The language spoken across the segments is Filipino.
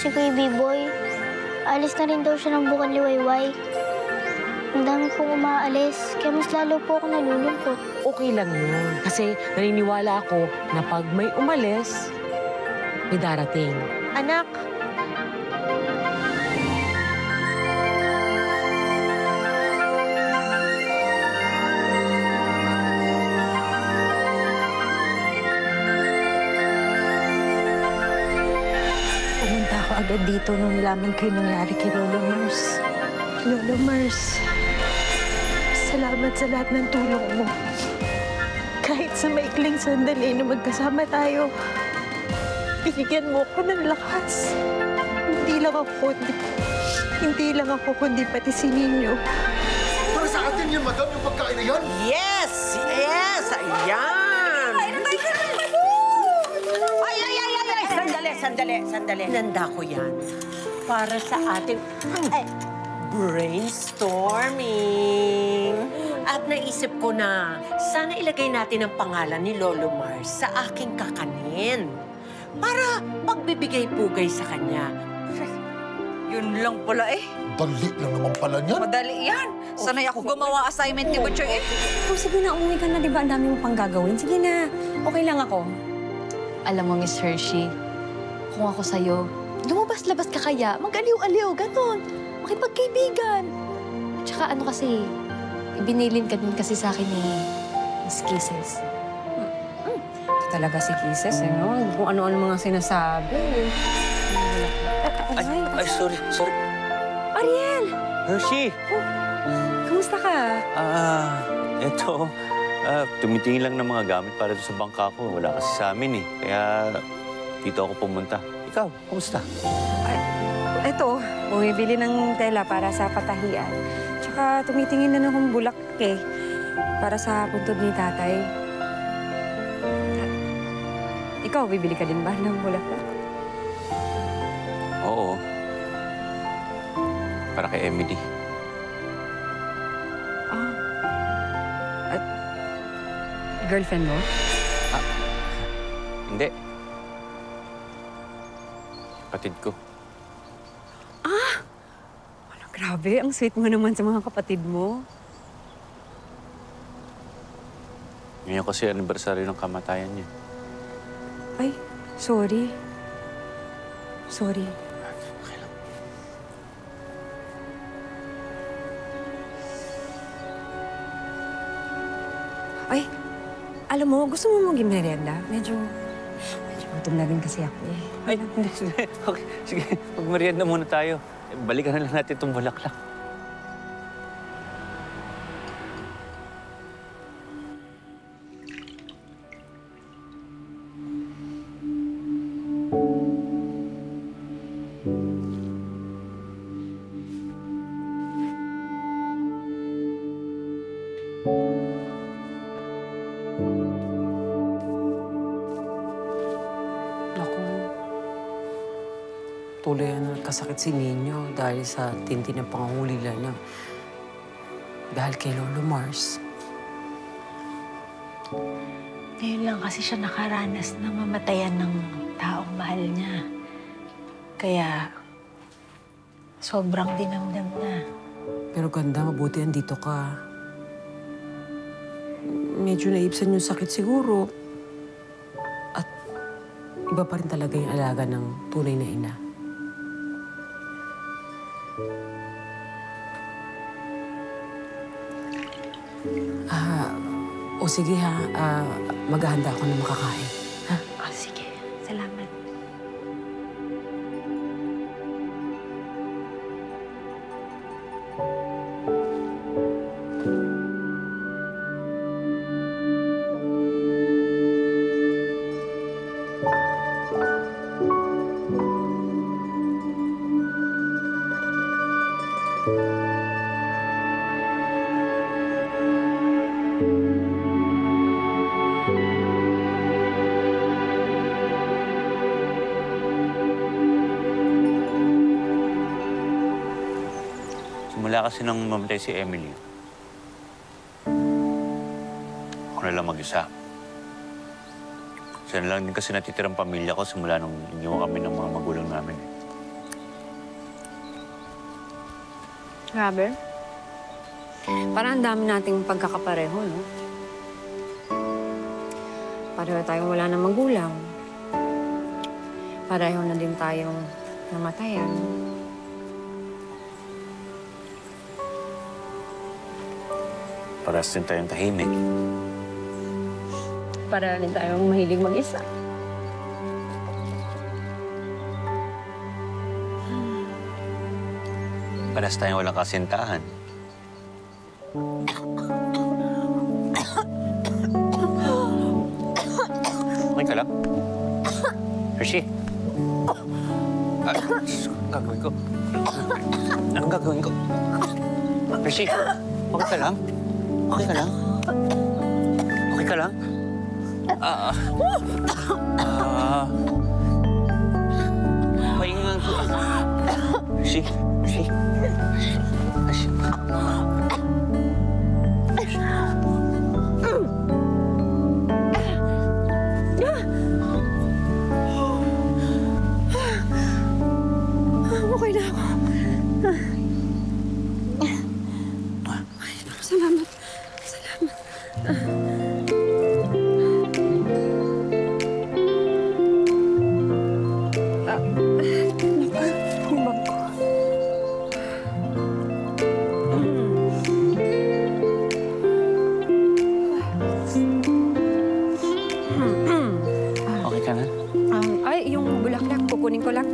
si Kuya B-Boy. Alis na rin daw siya ng Bukal Liwayway. Ang dami pong umaalis, kaya mas lalo po ako nalulungkot. Okay lang yun. Kasi naniniwala ako na pag may umalis, may darating. Anak, Pumunta ako agad dito nung nalaman ko yung nangyari kay Lolo Mars. Lolo Mars, salamat sa lahat ng tulong mo. Kahit sa maikling sandali na magkasama tayo, binigyan mo ko ng lakas. Hindi lang ako, kundi pati si Ninyo. Para sa atin yan, madam, yung pagkain na yan. Yes! Yes! Ayan! Sandali. Nanda ko yan. Para sa ating brainstorming. At naisip ko na, sana ilagay natin ang pangalan ni Lolo Mars sa aking kakanin. Para pagbibigay-pugay sa kanya. Yun lang pala eh. Dali lang naman pala niyan. Madali yan. Sanay ako gumawa assignment ni Butcher eh. Oh, sige na, umuwi ka na, di ba? Ang dami mo pang gagawin. Sige na, okay lang ako. Alam mo, Miss Hershey, kung ako sa'yo, lumabas-labas ka kaya, mag-aliw-aliw, ganun. Makipagkaibigan. At saka ano kasi, ibinilin ka din kasi sa akin ni Miss Kisses. Talaga si Kisses, eh, no? Kung ano-ano mga sinasabi. Ay, sorry. Ariel! Hershey! Kamusta ka? Eto. Tumitingin lang ng mga gamit para sa bangka ko. Wala kasi sa amin eh. Kaya dito ako pumunta. Ikaw, kamusta? Eto, bumibili ng tela para sa patahian. Tsaka tumitingin na akong bulak eh, para sa puntod ni tatay. Ikaw, bibili ka din ba ng bulaklak? Oo. Para kay Emily. At girlfriend mo? Hindi. Kapatid ko. Grabe, ang sweet mo naman sa mga kapatid mo. Ngayon kasi anniversary ng kamatayan niya. Ay, sorry. Sorry. Okay lang. Ay, alam mo, gusto mo mag-merienda? Medyo gutom na rin kasi ako eh. Ay, hindi. Okay, sige. Mag-merienda muna tayo. Balikan na lang natin itong bulaklak. tuloy na nagkasakit si Ninyo dahil sa tindi ng pangangulila niya. Dahil kay Lolo Mars. Ngayon lang kasi siya nakaranas na mamatayan ng taong mahal niya. Kaya sobrang dinamdam na. Pero ganda, mabuti andito ka. Medyo naibsan yung sakit siguro. At iba pa rin talaga yung alaga ng tunay na ina. O sige ha, maghahanda ako ng makakain. Ha? Oh, sige. Salamat. Simula kasi nang mamatay si Emily, ako na lang mag-isa. Siya na lang din kasi natitirang pamilya ko simula nung iniwan kami ng mga magulang namin. Grabe. Parang ang dami nating pagkakapareho, no? Pareho tayong wala ng magulang. Pareho na din tayong namatayan. Parehas din tayong tahimik. Pareho din tayong mahilig mag-isa. Parehas tayong walang kasintahan. Okay ka lang? Hershey? Anong gagawin ko? Anong gagawin ko? Hershey, okay ka lang? Okay ka lang? Okay ka lang? Pahingan ko. Hershey, Hershey. Hershey. Okay na ako. Salamat. Salamat. Himbang ko. Okay ka na? Ay, yung bulaklak, kukunin ko lang.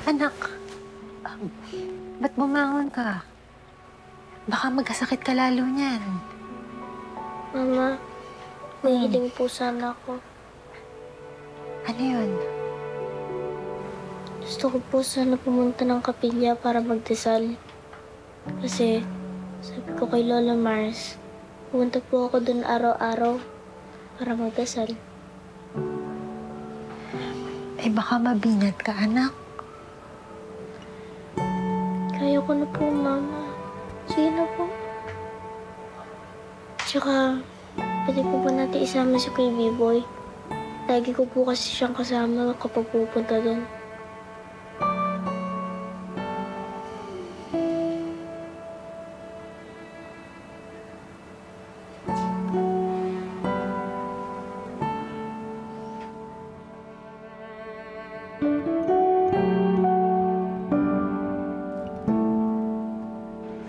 Anak, ba't bumangon ka? Baka magkasakit ka lalo niyan. Mama, may hiling po sana ako. Ano yun? Gusto ko po sana pumunta ng kapilya para magdasal. Kasi sabi ko kay Lola Mars, pumunta po ako dun araw-araw para magdasal. Eh baka mabinat ka, anak. Kaya ko na po, Mama. Sige na po. Tsaka, pwede po ba natin isama si Kuya B-Boy? Lagi ko po kasi siyang kasama kapag pupunta doon.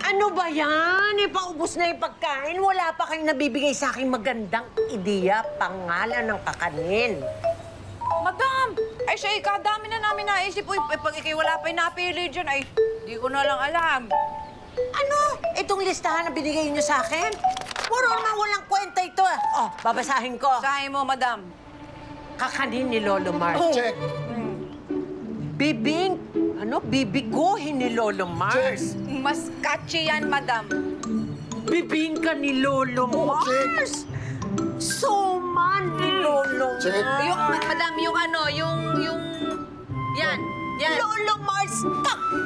Ano ba yan? Ipaubos na yung pagkain. Wala pa kayong nabibigay sa aking magandang ideya, pangalan ng kakanin. Madam! Ay, siya, kadami na namin naisip. Uy, pag ikay wala pa yung napili dyan, ay, di ko na lang alam. Ano? Itong listahan na binigay niyo sa akin? Puro naman walang kwenta ito. Oh, babasahin ko. Sahin mo, madam. Kakanin ni Lolo Mars. Check. Bibiguhin ni Lolo Mars. Mas catchy yan, madam. Bibingka ni Lolo Mars. Suman ni Lolo Check. Mars. Yung, madam, yung ano, yung... Yan, yan. Lolo Mars,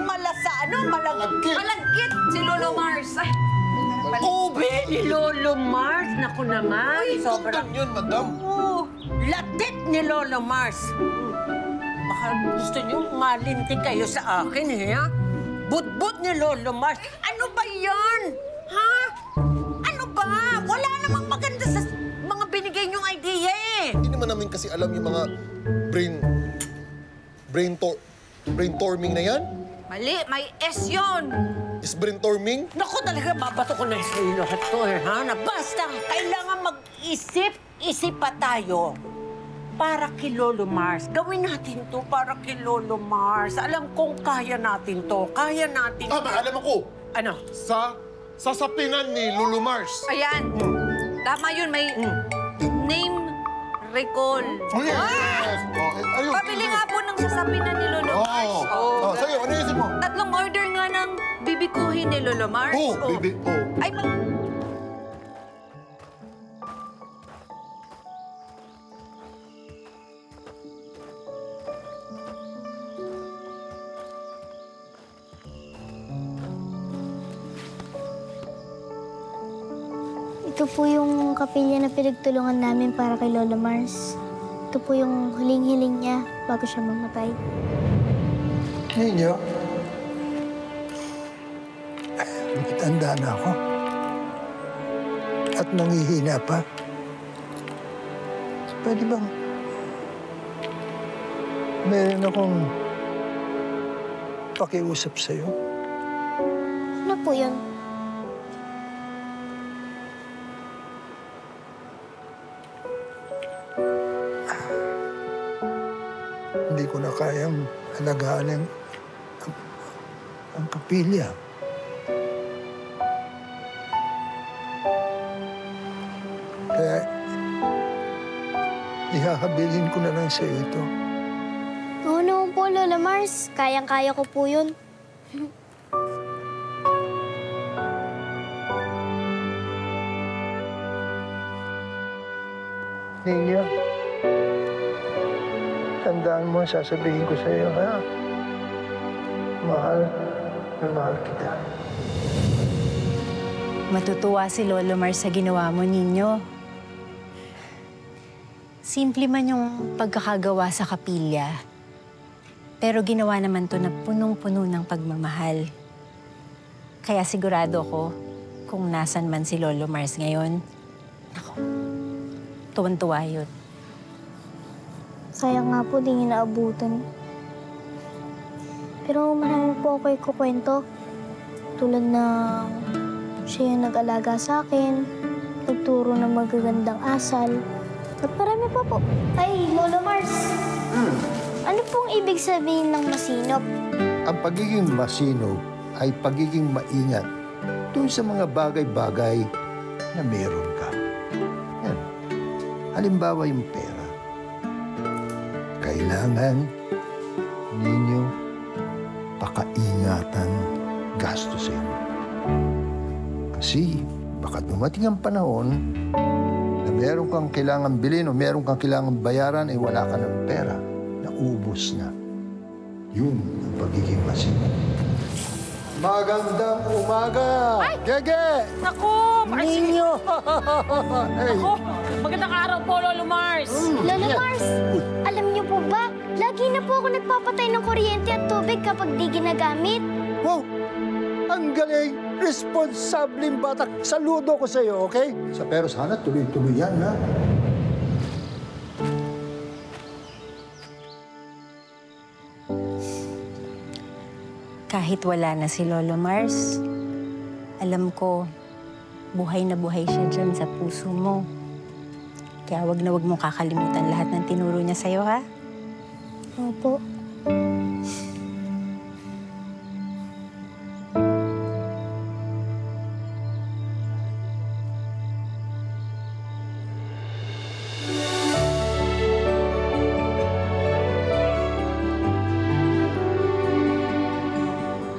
malasa, Malagkit. Malagkit si Lolo Mars. Ay, Ube ni Lolo Mars. Naku naman. Sobrang yun, madam. Latit ni Lolo Mars. Baka gusto niyo malinti kayo sa akin, ha? Budbud ni Lolo Mars. Ano ba yan? Ha? Ano ba? Wala namang maganda sa mga binigay niyong idea, eh. Hindi naman namin kasi alam yung mga brainstorming na yan. mali, may S yun. Is brainstorming? Naku, talaga, babato ko na sa iyo lahat to, eh, ha? Na basta, kailangan mag-isip pa tayo. Para kay Lolo Mars. Gawin natin to para kay Lolo Mars. Alam kong kaya natin to. Kaya natin to. Alam ako. Ano? Sasapinan ni Lolo Mars. Ayan. Tama yun, may name recall. Oh, yes! Ayun. Pabili nga po ng sasapinan ni Lolo Mars. Sa'yo, ano isip mo? 3 order nga ng bibikuhin ni Lolo Mars. Bibi. Ay, Ito po yung kapilya na pinagtulungan namin para kay Lola Mars. Ito po yung huling-hiling niya bago siya mamatay. Ninyo, nakitanda na ako. At nangihina pa. Pwede bang meron akong pakiusap sa'yo? Ano po yun? Hindi ko na kayang alagaan ang kapilya. Kaya, ihahabilin ko na lang sa iyo ito. Oo naman po, Lola Mars. Kayang-kaya ko po yun. Ninyo, tandaan mo ang sasabihin ko sa iyo, ha? Mahal na mahal kita. Matutuwa si Lolo Mars sa ginawa mo, Ninyo. Simple man yung pagkakagawa sa kapilya. Pero ginawa naman to na punong-puno ng pagmamahal. Kaya sigurado ko, kung nasan man si Lolo Mars ngayon, ako, tuwan-tuwa yun. Kaya nga po, di niya naabutan. Pero marami po ako ikukwento. Tulad ng siya yung nag-alaga sa akin, nagturo ng magagandang asal, at marami pa po. Ay, Lola Mars! Ano pong ibig sabihin ng masinop? Ang pagiging masinop ay pagiging maingat doon sa mga bagay-bagay na meron ka. Yan. Halimbawa yung pera. Kailangan ninyo pakaingatan gastusin. Kasi baka dumating ang panahon na meron kang kailangan bilhin o meron kang kailangan bayaran ay wala ka ng pera. Naubos na. Yun ang pagiging masinop. Magandang umaga! Ay! Gege! Naku! Ninyo! Hey! Magandang araw po, Lolo Mars. Lola Mars, alam niyo po ba, lagi na po ako nagpapatay ng kuryente at tubig kapag di ginagamit. Wow! Ang galing! Responsableng bata. Saludo ko sa iyo, okay? Pero sana tuloy-tuloy yan, ha? Kahit wala na si Lolo Mars, alam ko, buhay na buhay siya dyan sa puso mo. Kaya wag na wag mong kakalimutan lahat ng tinuro niya sa'yo, ha? Opo.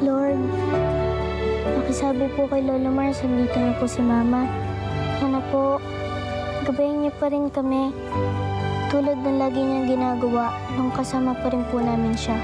Lord, pakisabi po kay Lola Mars, andito na po si Mama. Sana po, gabayin niyo pa rin kami. Tulad ng lagi niyang ginagawa, nung kasama pa rin po namin siya.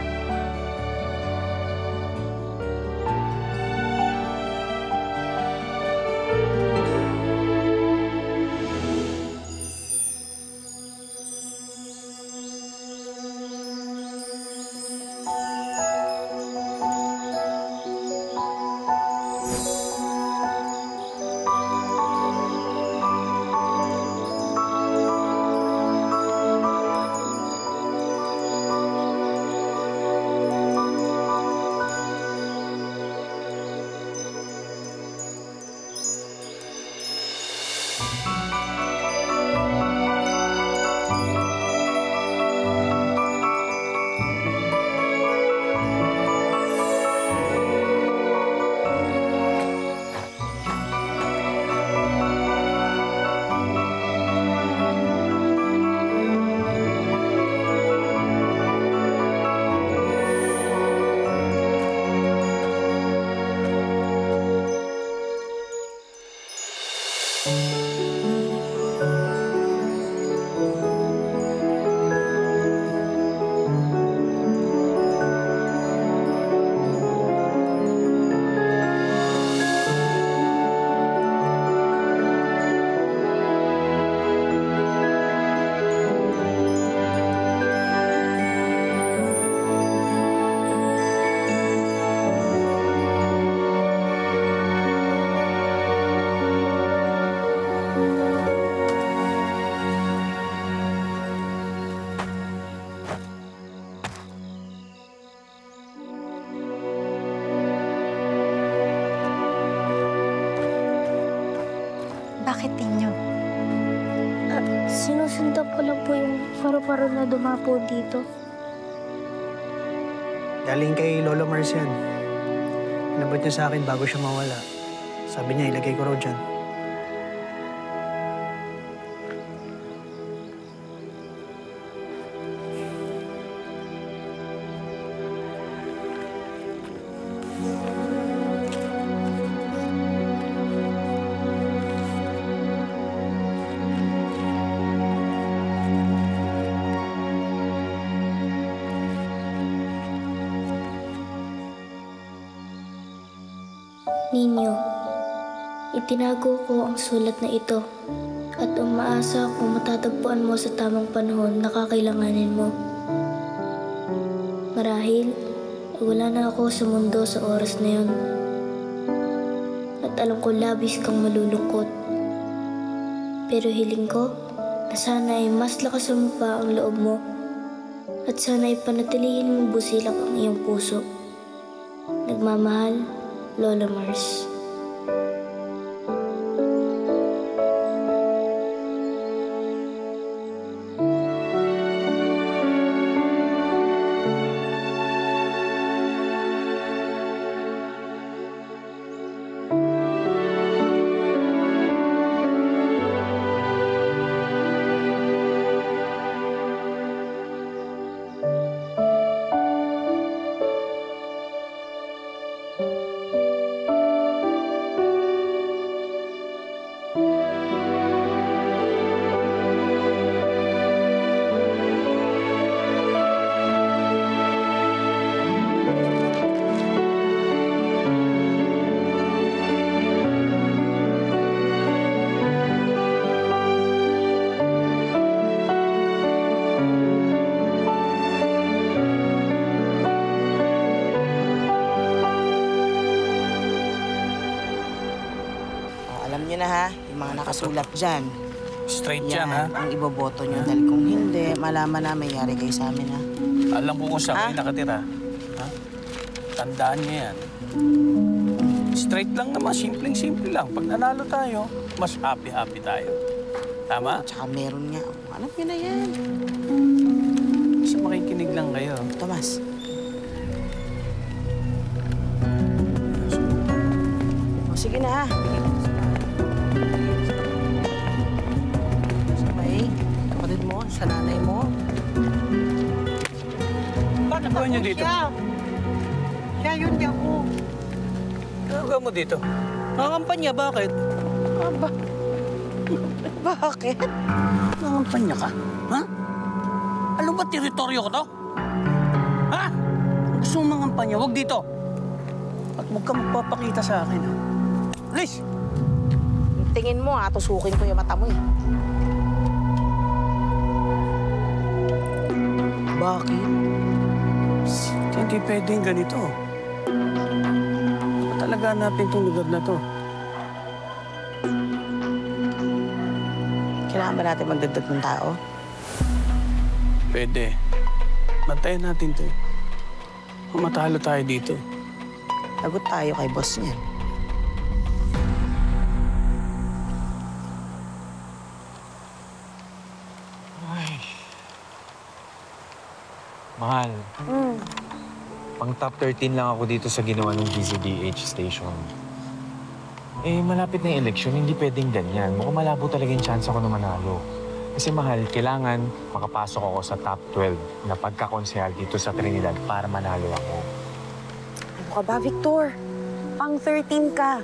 Sinusundan ko lang po yung paru-paro na dumapo dito. Galing kay Lolo Mars yan. Inabot niya sa akin bago siya mawala. Sabi niya, ilagay ko raw dyan. Ninyo, itinago ko ang sulat na ito at umaasa kung matatagpuan mo sa tamang panahon na kakailanganin mo. Marahil, wala na ako sa mundo sa oras na yun. At alam ko labis kang malulungkot. Pero hiling ko na sana ay mas lakasan mo pa ang loob mo at sana ay panatilihin mong busilak ang iyong puso. Nagmamahal, Lola Mars. Alam niyo na ha, yung mga nakasulat dyan. Straight yan, ha? Ang iboboto niyo. Dahil kung hindi, malaman na may yari kayo sa amin, ha? Alam ko kung saan kayo nakatira. Ha? Tandaan niyo yan. Straight lang naman, simpleng-simple lang. Pag nanalo tayo, mas happy-happy tayo. Tama? Tsaka meron nga. Alam niyo na yan. Kasi makikinig lang kayo. Tomas. O, sige na ha. Sabay, kapatid mo, sa nanay mo. Paano ba niyo dito? Siya yun, di ako. Ano gawin mo dito? Nangangampanya, bakit? Aba. Bakit? Nangangampanya ka? Ha? Alam ba teritoryo ko to? Ha? Gusto mong mangampanya, huwag dito. At huwag ka magpapakita sa akin, ha? Please! Tingin mo, tusukin ko yung mata mo, eh. Bakit? Hindi pwedeng ganito. Ba't talaga hanapin itong lugar na to? Kailangan ba natin magdagdag ng tao? Pwede. Bantayan natin to. Matalo tayo dito. Lagot tayo kay boss niyan. Mahal. Pang top 13 lang ako dito sa ginawa ng DZDH station. Eh, malapit na yung eleksyon, hindi pwedeng ganyan. Mukhang malabo talaga yung chance ako na manalo. Kasi mahal, kailangan makapasok ako sa top 12 na pagkakonsehal dito sa Trinidad para manalo ako. Ano ka ba, Victor? Pang 13 ka.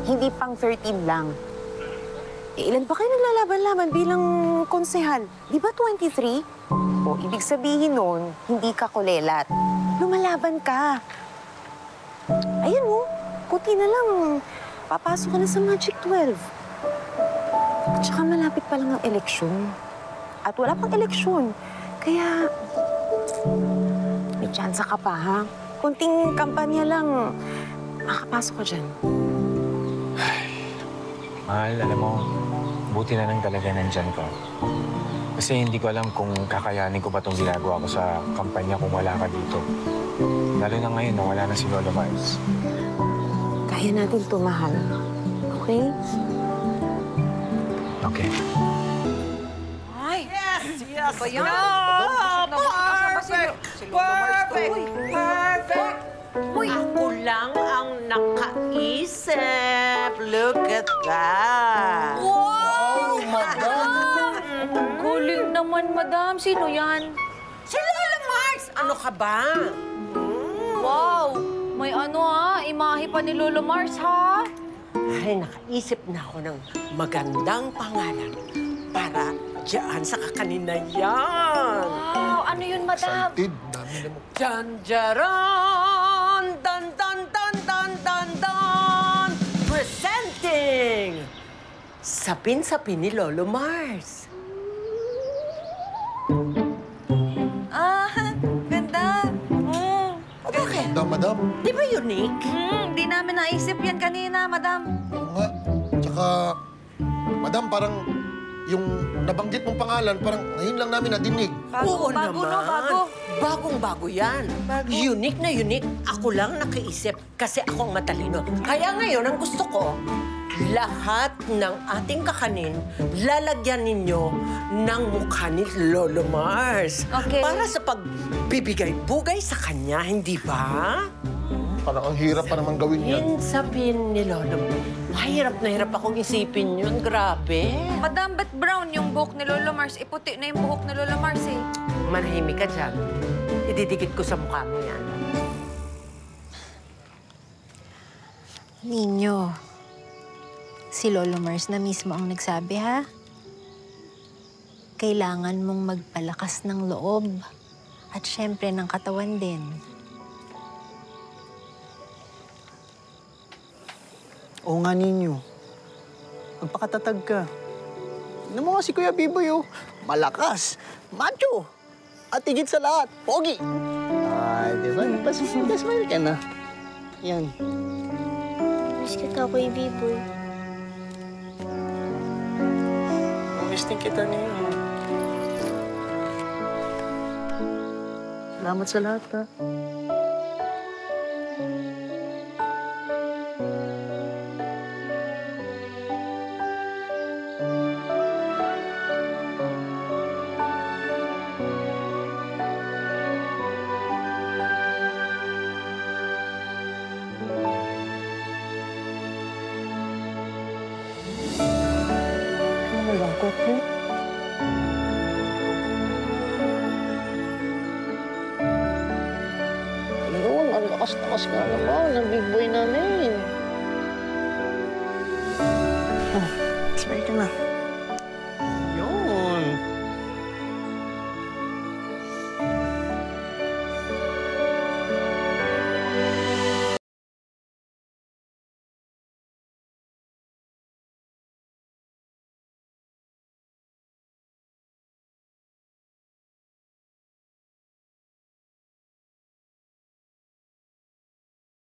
Hindi pang 13 lang. Ilan pa kayo naglalaban-laban bilang konsehal? Di ba 23? O, ibig sabihin nun, hindi ka kulelat. Lumalaban ka. Ayun mo, puti na lang. Papasok ka na sa Magic 12. At saka malapit pa lang ang eleksyon. At wala pang eleksyon. Kaya, may tsansa ka pa, ha? Kunting kampanya lang, makapasok ka dyan. Mahal, alam mo, buti na lang talaga nandyan ka. Kasi hindi ko alam kung kakayanin ko ba itong ginagawa ko sa kampanya kung wala ka dito. Lalo na ngayon na wala na si Lola Mars. Kaya natin ito, mahal. Okay? Okay. Yes! Ba yan? Perfect! Perfect! Ako lang ang nakaisip. Look at that. Wow! Madam! Galing naman, madam. Sino yan? Si Lola Mars! Ano ka ba? Wow! May imahe pa ni Lolo Mars, ha? Ay, nakaisip na ako ng magandang pangalan para diyan sa kakanin na yan. Wow! Ano yun, madam? Tid, dami naman. Janjaran! Dan, dan, dan, dan, dan, dan! Presenting! Sapin-sapin ni Lolo Mars. Ganda. Bakit? Madam. Di ba unique? Di namin naisip yan kanina, madam. Oo nga. Tsaka, madam, parang yung nabanggit mong pangalan, parang ngayon lang namin nadinig. Oo bago, naman. no? Bago. Bagong-bago yan. Bago. Unique na unique. Ako lang nakaisip kasi ako ang matalino. Kaya ngayon, ang gusto ko, lahat ng ating kakanin, lalagyan ninyo ng mukha ni Lolo Mars. Okay. Para sa pagbibigay-bugay sa kanya, hindi ba? Parang ang hirap pa naman gawin yan. Sapin ni Lolo Mars. Hirap na hirap akong isipin yun. Grabe. Madam, ba't brown yung buhok ni Lolo Mars? Iputi na yung buhok ni Lolo Mars, eh. Manahimik ka dyan. Ididikit ko sa mukha mo yan. Ninyo, si Lolo Mars na mismo ang nagsabi, ha? Kailangan mong magpalakas ng loob at syempre ng katawan din. Oo nga ninyo. Magpakatatag ka. Tignan mo nga si Kuya Biboy, oh. Malakas, macho, at higit sa lahat, pogi. Ay, di ba? Smile ka na. Yan. Miss kita, Kuya Biboy. Miss din kita niyo. Salamat sa lahat, ha. Malungkot, eh. Ayun, ang lakas-lakas nga naman ng big boy namin. Oh, smile ka na.